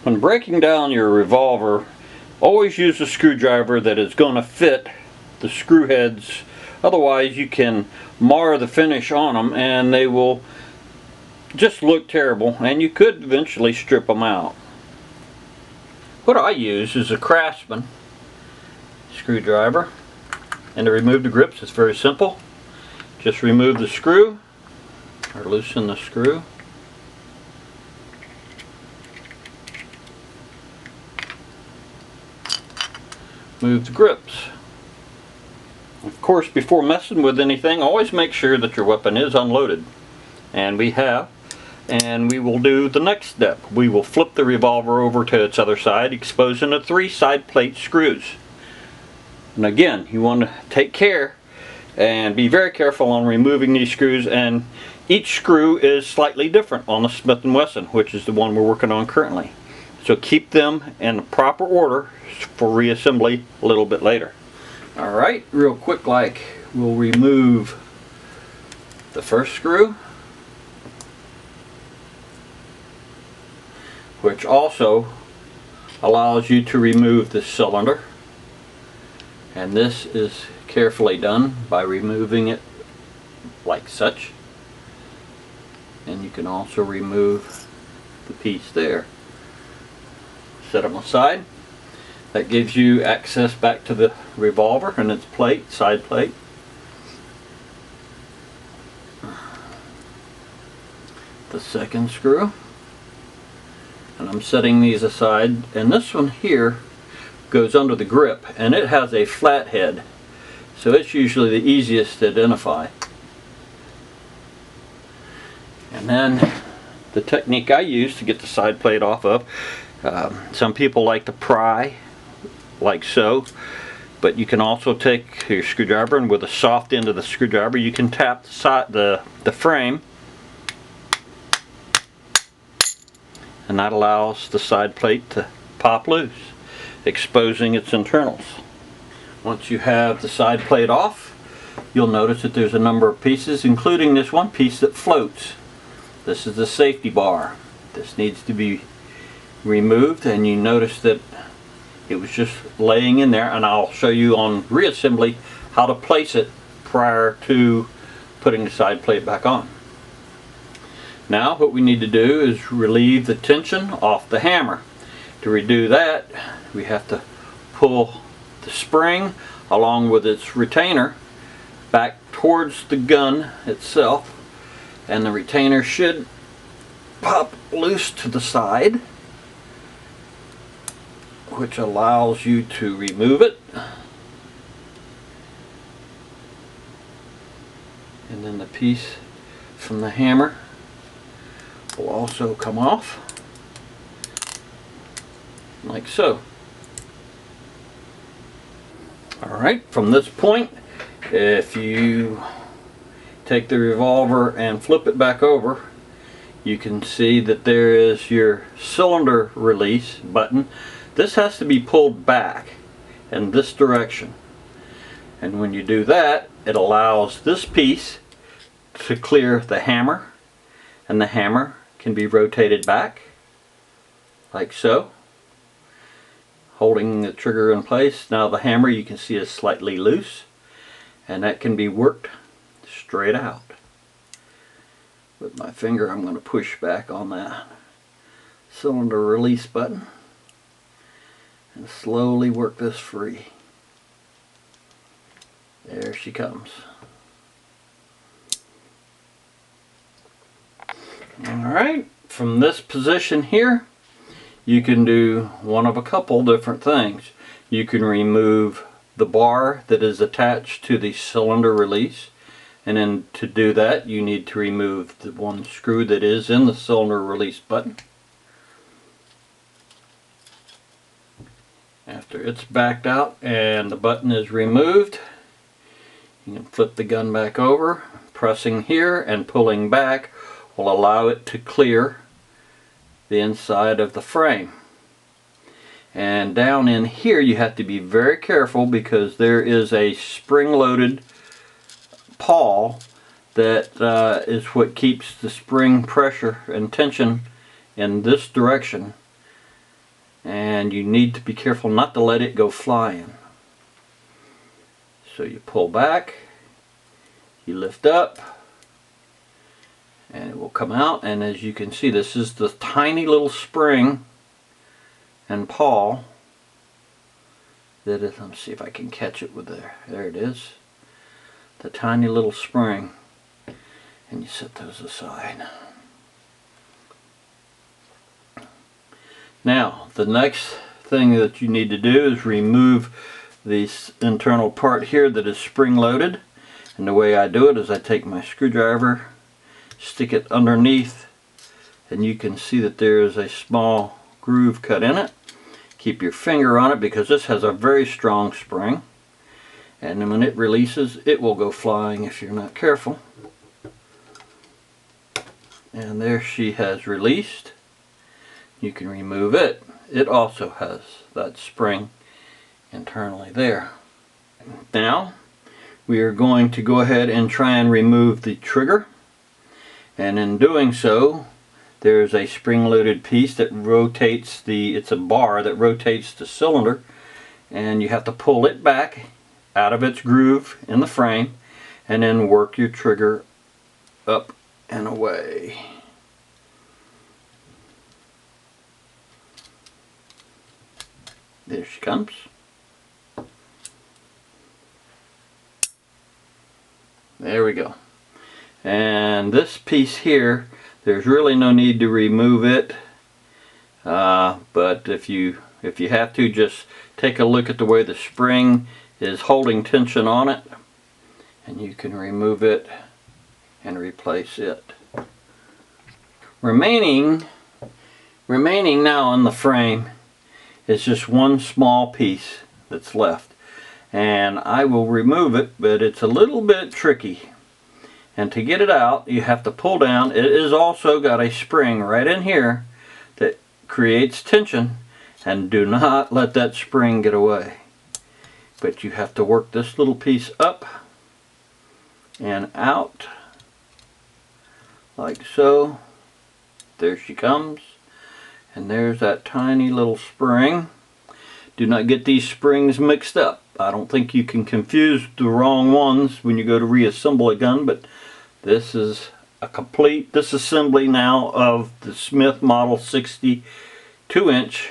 When breaking down your revolver, always use a screwdriver that is going to fit the screw heads. Otherwise you can mar the finish on them and they will just look terrible, and you could eventually strip them out. What I use is a Craftsman screwdriver, and to remove the grips it's very simple. Just remove the screw or loosen the screw. Move the grips. Of course, before messing with anything, always make sure that your weapon is unloaded. And we have. And we will do the next step. We will flip the revolver over to its other side, exposing the 3 side plate screws. And again, you want to take care and be very careful on removing these screws, and each screw is slightly different on the Smith & Wesson, which is the one we're working on currently. So keep them in proper order for reassembly a little bit later. Alright, real quick, we'll remove the first screw, which also allows you to remove the cylinder, and this is carefully done by removing it like such. And you can also remove the piece there. Set them aside. That gives you access back to the revolver and its plate, side plate. The second screw, and I'm setting these aside, and this one here goes under the grip, and it has a flat head, so it's usually the easiest to identify. And then the technique I use to get the side plate off of, some people like to pry like so, but you can also take your screwdriver, and with the soft end of the screwdriver you can tap the frame, and that allows the side plate to pop loose, exposing its internals. Once you have the side plate off, you'll notice that there's a number of pieces, including this one piece that floats. This is the safety bar. This needs to be removed, and you notice that it was just laying in there, and I'll show you on reassembly how to place it prior to putting the side plate back on. Now what we need to do is relieve the tension off the hammer. To redo that, we have to pull the spring along with its retainer back towards the gun itself, and the retainer should pop loose to the side, which allows you to remove it. And then the piece from the hammer will also come off, like so. Alright, from this point, if you take the revolver and flip it back over, you can see that there is your cylinder release button. This has to be pulled back in this direction, and when you do that, it allows this piece to clear the hammer, and the hammer can be rotated back like so, holding the trigger in place. Now the hammer, you can see, is slightly loose, and that can be worked straight out. With my finger, I'm going to push back on that cylinder release button and slowly work this free. There she comes. Alright, from this position here, you can do one of a couple different things. You can remove the bar that is attached to the cylinder release, and then to do that you need to remove the one screw that is in the cylinder release button. After it's backed out and the button is removed, you can flip the gun back over. Pressing here and pulling back will allow it to clear the inside of the frame. And down in here you have to be very careful, because there is a spring-loaded pawl that is what keeps the spring pressure and tension in this direction and you need to be careful not to let it go flying. So you pull back, you lift up, and it will come out. And as you can see, this is the tiny little spring and pawl that is, let me see if I can catch it with there it is, the tiny little spring, and you set those aside. Now the next thing that you need to do is remove this internal part here that is spring loaded, and the way I do it is I take my screwdriver, stick it underneath, and you can see that there is a small groove cut in it. Keep your finger on it because this has a very strong spring, and then when it releases it will go flying if you're not careful. And there she has released. You can remove it. It also has that spring internally there. Now we are going to go ahead and try and remove the trigger, and in doing so there's a spring-loaded piece that rotates it's a bar that rotates the cylinder, and you have to pull it back out of its groove in the frame and then work your trigger up and away. There she comes. There we go. And this piece here, there's really no need to remove it, but if you have to, just take a look at the way the spring is holding tension on it, and you can remove it and replace it. Remaining now on the frame is just one small piece that's left, and I will remove it, but it's a little bit tricky. And to get it out, you have to pull down. It is also got a spring right in here that creates tension, and do not let that spring get away. But you have to work this little piece up and out like so. There she comes, and there's that tiny little spring. Do not get these springs mixed up. I don't think you can confuse the wrong ones when you go to reassemble a gun, but this is a complete disassembly now of the Smith Model 62-inch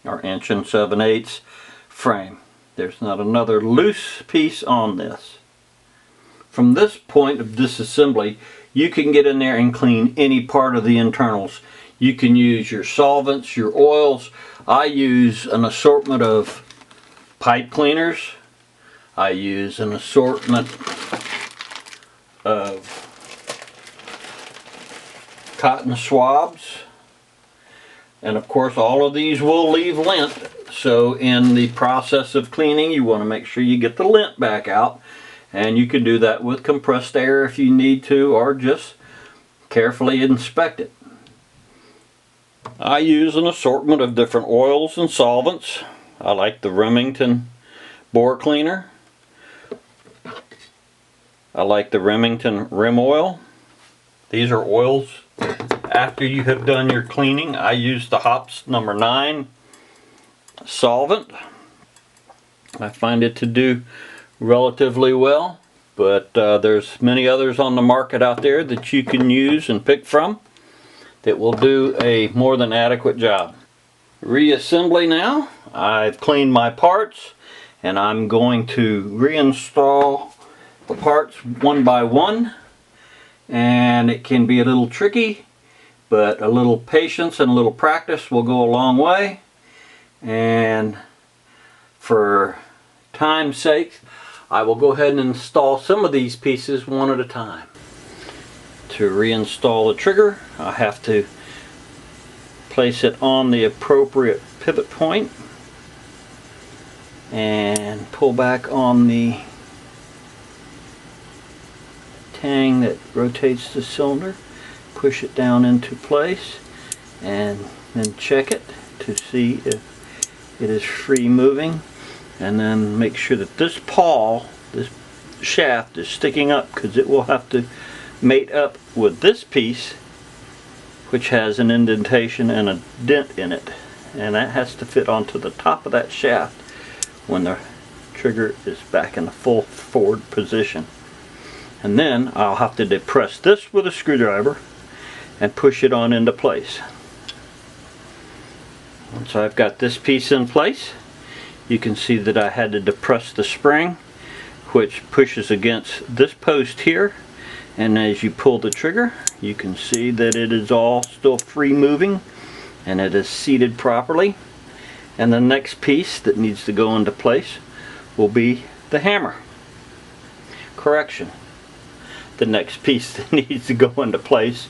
or 1 7/8 frame. There's not another loose piece on this. From this point of disassembly, you can get in there and clean any part of the internals. You can use your solvents, your oils. I use an assortment of pipe cleaners. I use an assortment of cotton swabs, and of course all of these will leave lint, so in the process of cleaning you want to make sure you get the lint back out, and you can do that with compressed air if you need to, or just carefully inspect it. I use an assortment of different oils and solvents. I like the Remington bore cleaner. I like the Remington rim oil. These are oils after you have done your cleaning. I use the Hops number 9 solvent. I find it to do relatively well, but there's many others on the market out there that you can use and pick from that will do a more than adequate job. Reassembly now. I've cleaned my parts, and I'm going to reinstall the parts one by one, and it can be a little tricky, but a little patience and a little practice will go a long way. And for time's sake, I will go ahead and install some of these pieces one at a time. To reinstall the trigger, I have to place it on the appropriate pivot point and pull back on the tang that rotates the cylinder, push it down into place, and then check it to see if it is free moving, and then make sure that this pawl, this shaft, is sticking up, because it will have to mate up with this piece, which has an indentation and a dent in it, and that has to fit onto the top of that shaft when the trigger is back in the full forward position. And then I'll have to depress this with a screwdriver and push it on into place. Once I've got this piece in place, you can see that I had to depress the spring, which pushes against this post here, and as you pull the trigger you can see that it is all still free moving and it is seated properly. And the next piece that needs to go into place will be the hammer. Correction. The next piece that needs to go into place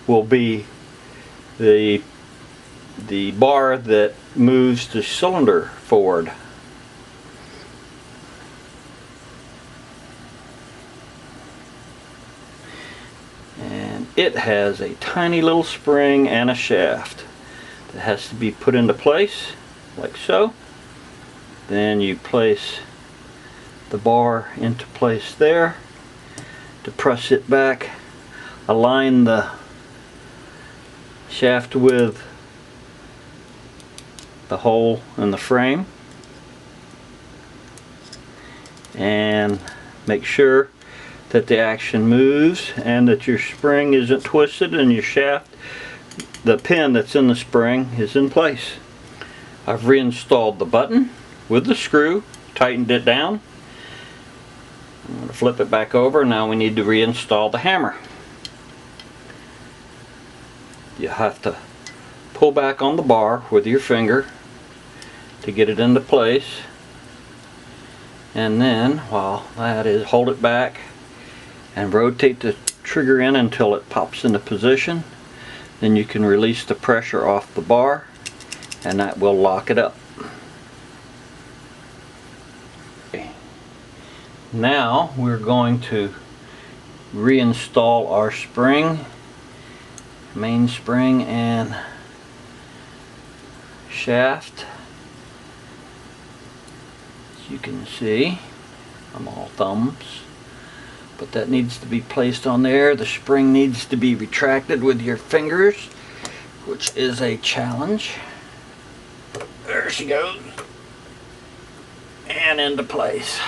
will be the bar that moves the cylinder forward. And it has a tiny little spring and a shaft that has to be put into place like so. Then you place the bar into place there, depress it back, align the shaft with the hole in the frame, and make sure that the action moves and that your spring isn't twisted and your shaft, the pin that's in the spring, is in place. I've reinstalled the button with the screw, tightened it down. I'm going to flip it back over. Now we need to reinstall the hammer. You have to pull back on the bar with your finger to get it into place, and then while that is, hold it back and rotate the trigger in until it pops into position. Then you can release the pressure off the bar and that will lock it up. Okay. Now we're going to reinstall our spring, main spring and shaft. As you can see, I'm all thumbs, but that needs to be placed on there. The spring needs to be retracted with your fingers, which is a challenge. There she goes, and into place.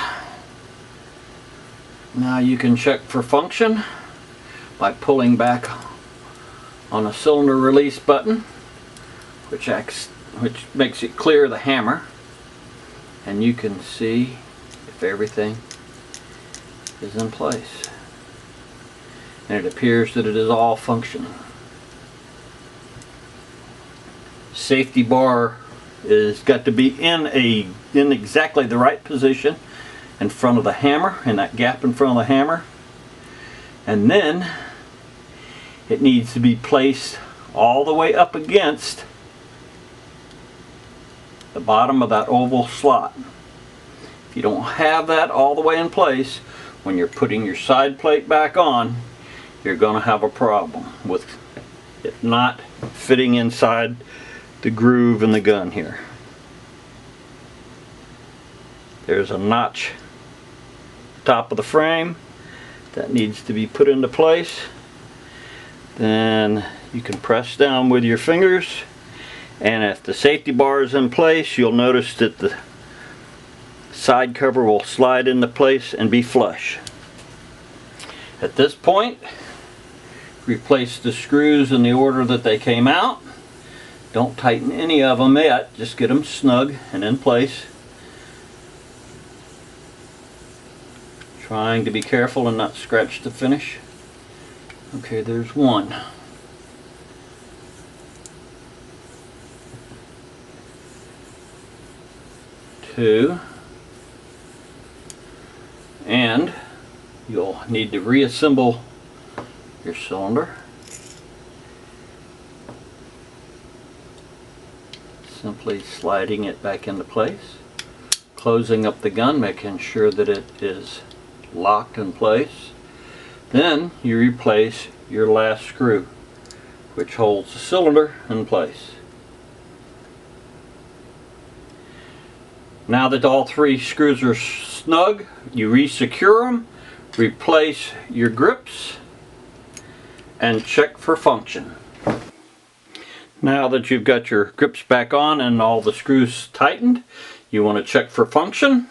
Now you can check for function by pulling back on a cylinder release button, which makes it clear the hammer, and you can see if everything is in place, and it appears that it is all functioning. Safety bar is got to be in exactly the right position in front of the hammer, in that gap in front of the hammer, and then it needs to be placed all the way up against the bottom of that oval slot. If you don't have that all the way in place, when you're putting your side plate back on, you're going to have a problem with it not fitting inside the groove in the gun here. There's a notch top of the frame that needs to be put into place. Then you can press down with your fingers, and if the safety bar is in place, you'll notice that the side cover will slide into place and be flush. At this point, replace the screws in the order that they came out. Don't tighten any of them yet, just get them snug and in place. Trying to be careful and not scratch the finish. Okay, there's one. Two. And you'll need to reassemble your cylinder. Simply sliding it back into place, closing up the gun, making sure that it is locked in place. Then you replace your last screw, which holds the cylinder in place. Now that all three screws are snug, you re-secure them, replace your grips, and check for function. Now that you've got your grips back on and all the screws tightened, you want to check for function.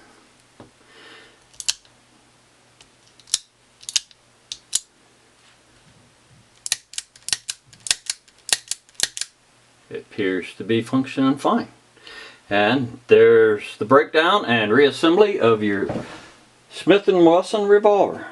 It appears to be functioning fine. And there's the breakdown and reassembly of your Smith & Wesson revolver.